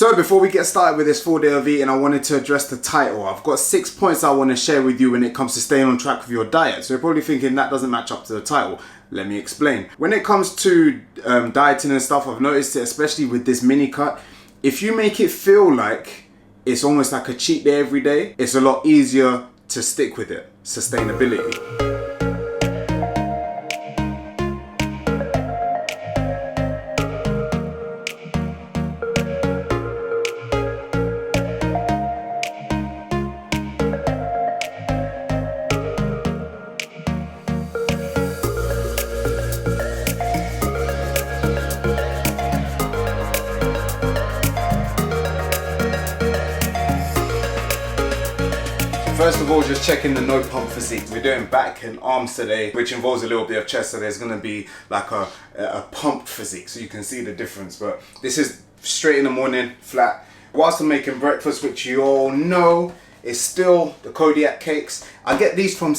So before we get started with this 4 day of eating, I wanted to address the title. I've got 6 points I want to share with you when it comes to staying on track with your diet. So you're probably thinking that doesn't match up to the title. Let me explain. When it comes to dieting and stuff, I've noticed it, especially with this mini cut, if you make it feel like it's almost like a cheat day every day, it's a lot easier to stick with it. Sustainability. First of all, just checking the no pump physique. We're doing back and arms today, which involves a little bit of chest, so there's going to be like a pumped physique, so you can see the difference. But this is straight in the morning, flat. Whilst I'm making breakfast, which you all know is still the Kodiak cakes. I get these from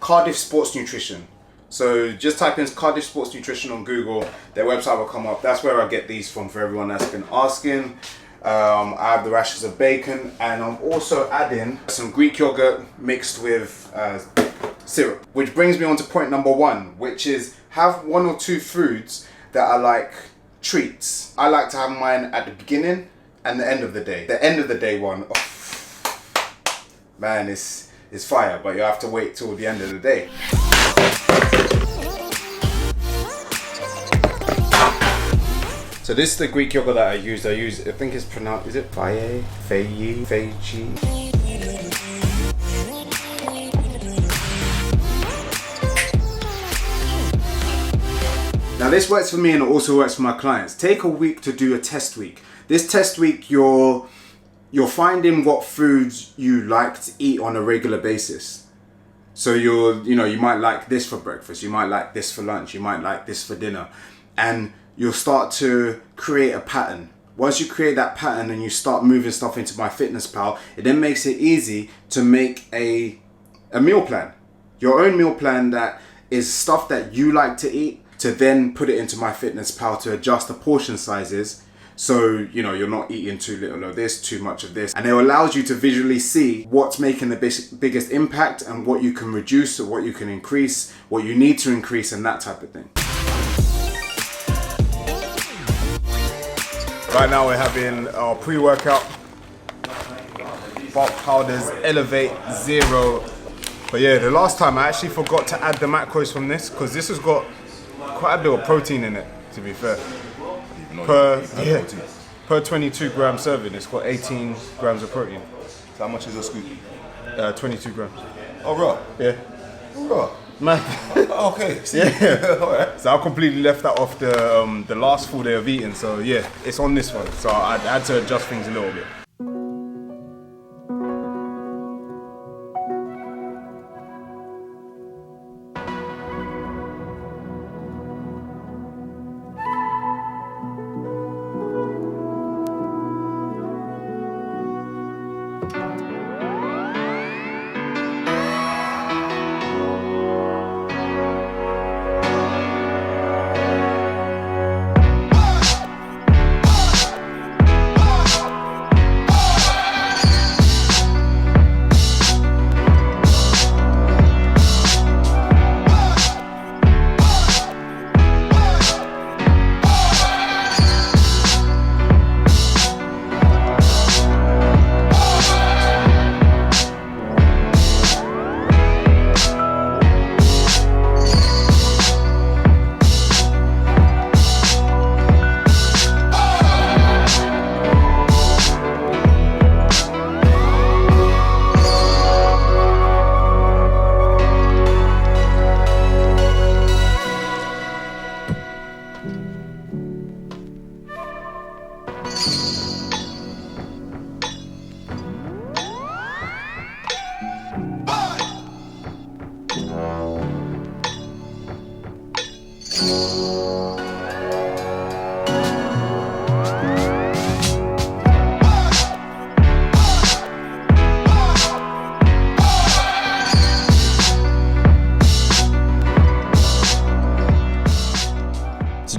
Cardiff Sports Nutrition. So just type in Cardiff Sports Nutrition on Google, their website will come up. That's where I get these from, for everyone that's been asking. I have the rashers of bacon, and I'm also adding some Greek yogurt mixed with syrup. Which brings me on to point number 1, which is have 1 or 2 foods that are like treats. I like to have mine at the beginning and the end of the day. The end of the day one, oh, man, it's fire, but you have to wait till the end of the day. So this is the Greek yogurt that I use. I think it's pronounced, is it Faye? Now this works for me and it also works for my clients. Take a week to do a test week. This test week, you're finding what foods you like to eat on a regular basis. So you might like this for breakfast, you might like this for lunch, you might like this for dinner, and you'll start to create a pattern. Once you create that pattern and you start moving stuff into MyFitnessPal, it then makes it easy to make a meal plan. Your own meal plan that is stuff that you like to eat, to then put it into MyFitnessPal to adjust the portion sizes. So, you're not eating too little of this, too much of this. And it allows you to visually see what's making the biggest impact and what you can reduce or what you can increase, what you need to increase, and that type of thing. Right now we're having our pre-workout, bulk powders, Elevate Zero. But yeah, the last time I actually forgot to add the macros from this, because this has got quite a bit of protein in it, to be fair. Per 22 gram serving, it's got 18 grams of protein. So how much is a scoop? 22 grams. Oh, raw? Yeah. Raw? Man. Okay. Yeah. Alright. So I completely left that off the last 4 day of eating. So yeah, it's on this one. So I had to adjust things a little bit.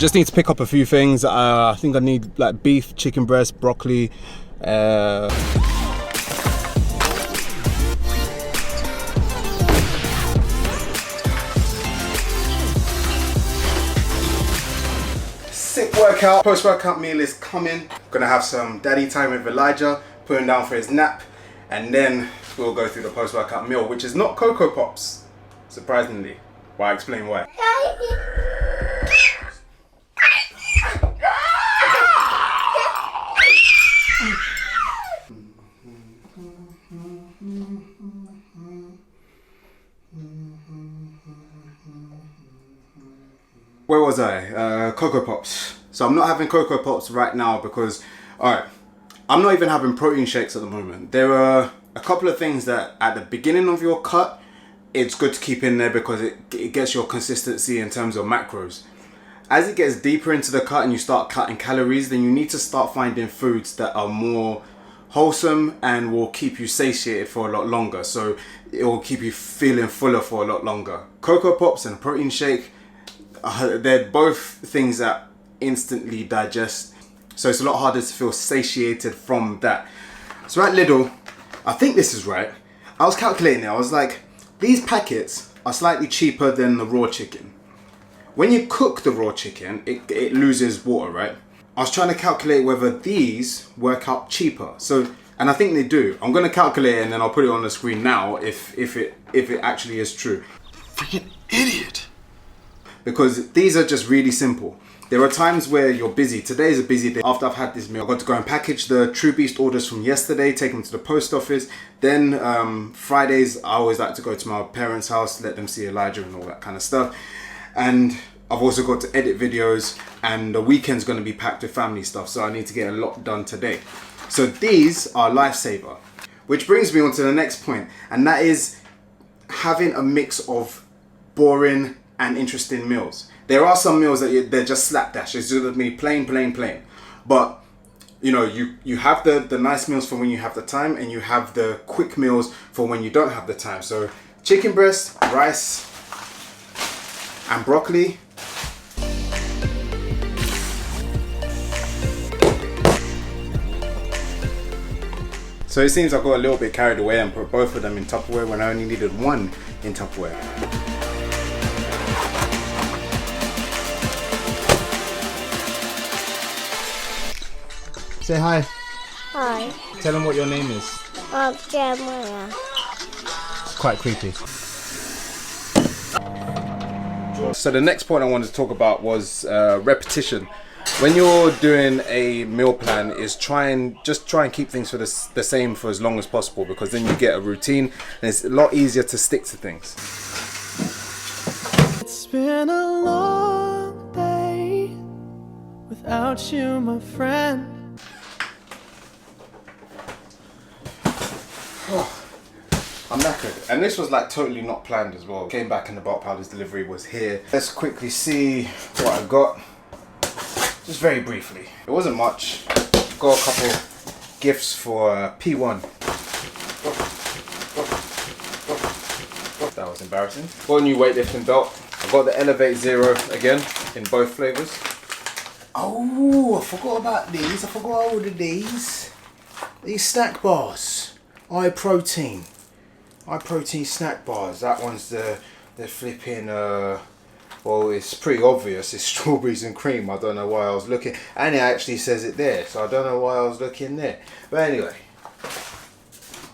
just need to pick up a few things. I think I need like beef, chicken breast, broccoli. Sick workout. Post-workout meal is coming. Gonna have some daddy time with Elijah, put him down for his nap, and then we'll go through the post-workout meal, which is not Cocoa Pops, surprisingly. Well, I'll explain why. Where was I? Cocoa Pops. So I'm not having Cocoa Pops right now because, alright, I'm not even having protein shakes at the moment. There are a couple of things that at the beginning of your cut, it's good to keep in there because it gets your consistency in terms of macros. As it gets deeper into the cut and you start cutting calories, then you need to start finding foods that are more wholesome and will keep you satiated for a lot longer. So it will keep you feeling fuller for a lot longer. Cocoa Pops and a protein shake, they're both things that instantly digest, so it's a lot harder to feel satiated from that. So at Lidl, I think this is right, I was calculating it, I was like, these packets are slightly cheaper than the raw chicken. When you cook the raw chicken, it loses water, right? I was trying to calculate whether these work out cheaper, so, and I think they do. I'm going to calculate it and then I'll put it on the screen now if it actually is true. Freaking idiot. Because these are just really simple. There are times where you're busy. Today is a busy day. After I've had this meal, I've got to go and package the TrueBeAST orders from yesterday, take them to the post office. Then Fridays, I always like to go to my parents' house, let them see Elijah and all that kind of stuff. And I've also got to edit videos, and the weekend's going to be packed with family stuff, so I need to get a lot done today. So these are lifesaver. Which brings me on to the next point, and that is having a mix of boring and interesting meals. There are some meals that they're just slapdash. It's just me plain. But you know, you have the nice meals for when you have the time, and you have the quick meals for when you don't have the time. So chicken breast, rice, and broccoli. So it seems I got a little bit carried away and put both of them in Tupperware when I only needed one in Tupperware. Say hi. Hi, Tell them what your name is. I'm Jeremiah. It's quite creepy. So the next point I wanted to talk about was repetition. When you're doing a meal plan, is try and keep things for the same for as long as possible, because then you get a routine and it's a lot easier to stick to things. It's been a long day without you, my friend. I'm knackered, and this was like totally not planned as well. Came back and the bulk powders delivery was here. Let's quickly see what I got, just very briefly. It wasn't much. Got a couple gifts for P1. That was embarrassing. Got a new weightlifting belt. I got the Elevate Zero again in both flavors. Oh, I forgot about these. I forgot I ordered these. These snack bars. High protein snack bars. That one's the flipping well, it's pretty obvious, it's strawberries and cream. I don't know why I was looking, and it actually says it there, so I don't know why I was looking there. But anyway,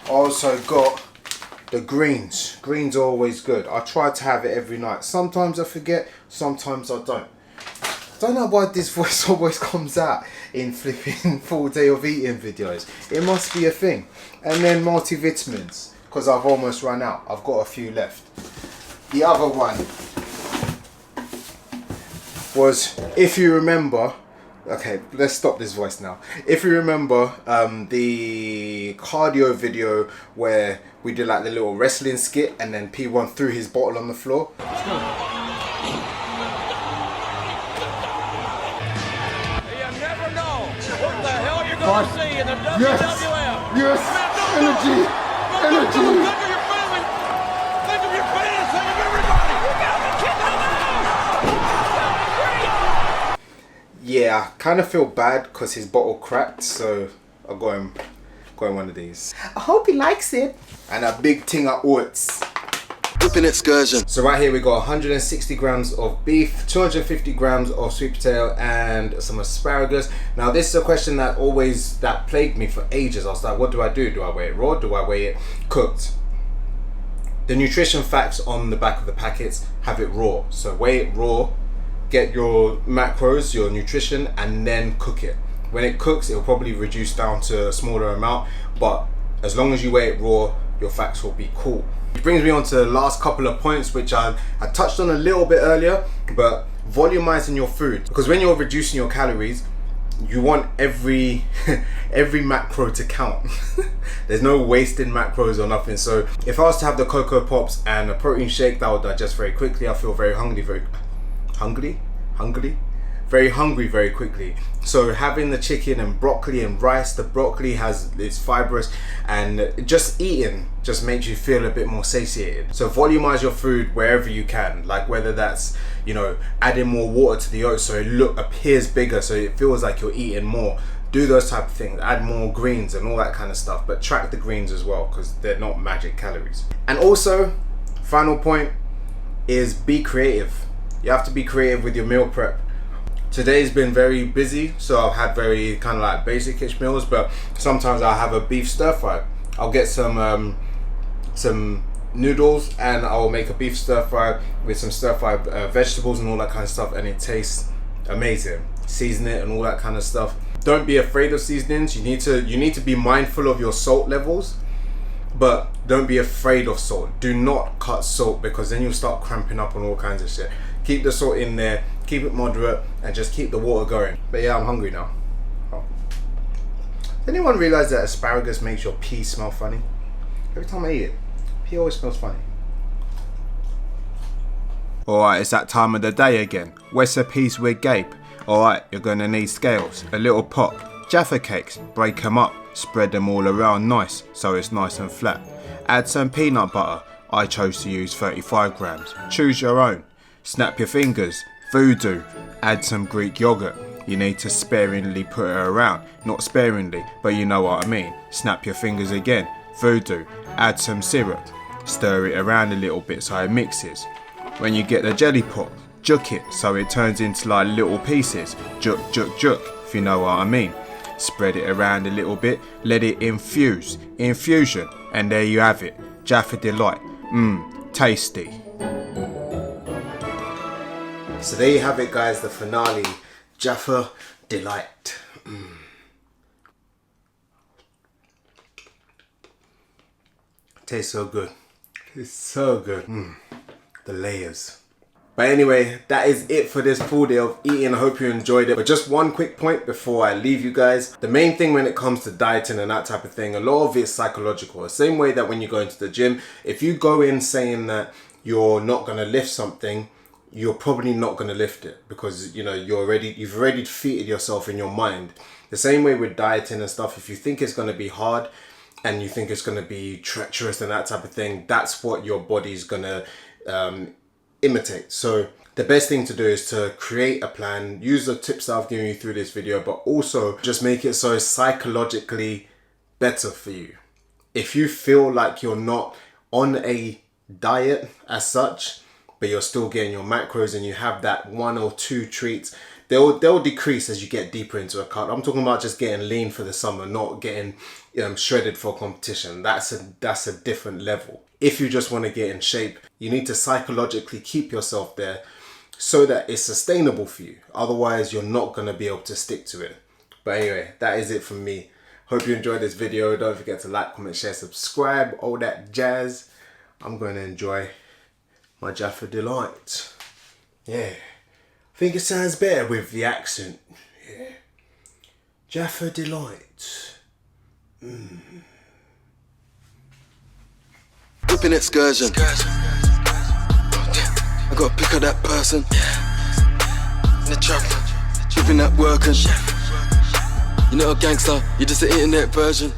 I also got the greens. Greens are always good. I try to have it every night. Sometimes I forget, sometimes I don't. I don't know why this voice always comes out in flipping full day of eating videos. It must be a thing. And then multivitamins, because I've almost run out. I've got a few left. The other one was, if you remember, okay, let's stop this voice now. If you remember the cardio video where we did like the little wrestling skit and then P1 threw his bottle on the floor. You never know what the hell you're going to see in the WWF. Yes! Energy! Energy! Think of your family. Think of your fans. Think of everybody. You got me, kid. yeah, I kind of feel bad because his bottle cracked, so I'll go him one of these. I hope he likes it. And a big thing of oats. Whipping excursion. So right here we got 160 grams of beef, 250 grams of sweet potato, and some asparagus. Now this is a question that plagued me for ages. I was like, what do I do? Do I weigh it raw? Do I weigh it cooked? The nutrition facts on the back of the packets have it raw. So weigh it raw, get your macros, your nutrition, and then cook it. When it cooks, it'll probably reduce down to a smaller amount, but as long as you weigh it raw, your facts will be cool. Which brings me on to the last couple of points, which I touched on a little bit earlier, but volumizing your food. Because when you're reducing your calories, you want every macro to count. There's no wasting macros or nothing. So if I was to have the Cocoa Pops and a protein shake, that would digest very quickly. I feel very hungry very quickly. So having the chicken and broccoli and rice, the broccoli it's fibrous, and just eating just makes you feel a bit more satiated. So volumize your food wherever you can, like whether that's, you know, adding more water to the oats so it appears bigger, so it feels like you're eating more. Do those type of things, add more greens and all that kind of stuff, but track the greens as well because they're not magic calories. And also, final point is be creative. You have to be creative with your meal prep. Today's been very busy, so I've had very kind of like basic-ish meals, but sometimes I'll have a beef stir fry. I'll get some noodles and I'll make a beef stir fry with some stir fry vegetables and all that kind of stuff, and it tastes amazing. Season it and all that kind of stuff. Don't be afraid of seasonings. You need to be mindful of your salt levels, but don't be afraid of salt. Do not cut salt because then you'll start cramping up on all kinds of shit. Keep the salt in there, keep it moderate, and just keep the water going. But yeah, I'm hungry now. Oh. Does anyone realize that asparagus makes your pee smell funny? Every time I eat it, pee always smells funny. Alright, it's that time of the day again. Recipes with Gabe. Alright, you're gonna need scales, a little pot, Jaffa cakes, break them up, spread them all around nice so it's nice and flat. Add some peanut butter. I chose to use 35 grams. Choose your own. Snap your fingers, voodoo, add some Greek yogurt. You need to sparingly put it around, not sparingly, but you know what I mean. Snap your fingers again, voodoo, add some syrup, stir it around a little bit so it mixes. When you get the jelly pot, juk it so it turns into like little pieces, juk, if you know what I mean. Spread it around a little bit, let it infuse, infusion, and there you have it, Jaffa Delight. Tasty. So there you have it, guys, the finale, Jaffa Delight. Tastes so good. It's so good. The layers. But anyway, that is it for this full day of eating. I hope you enjoyed it. But just one quick point before I leave you guys. The main thing when it comes to dieting and that type of thing, a lot of it's psychological. The same way that when you go into the gym, if you go in saying that you're not going to lift something, you're probably not going to lift it because, you know, you've already defeated yourself in your mind. The same way with dieting and stuff, if you think it's going to be hard and you think it's going to be treacherous and that type of thing, that's what your body's going to imitate. So the best thing to do is to create a plan, use the tips that I've given you through this video, but also just make it so it's psychologically better for you. If you feel like you're not on a diet as such, but you're still getting your macros and you have that 1 or 2 treats, they'll decrease as you get deeper into a cut. I'm talking about just getting lean for the summer, not getting shredded for competition. That's a different level. If you just want to get in shape, you need to psychologically keep yourself there so that it's sustainable for you. Otherwise, you're not going to be able to stick to it. But anyway, that is it from me. Hope you enjoyed this video. Don't forget to like, comment, share, subscribe, all that jazz. I'm going to enjoy my Jaffa Delight. Yeah. I think it sounds better with the accent. Yeah. Jaffa Delight. Whipping excursion. I gotta pick up that person. In the trap, whipping that working. You're not a gangster, you're just an internet version.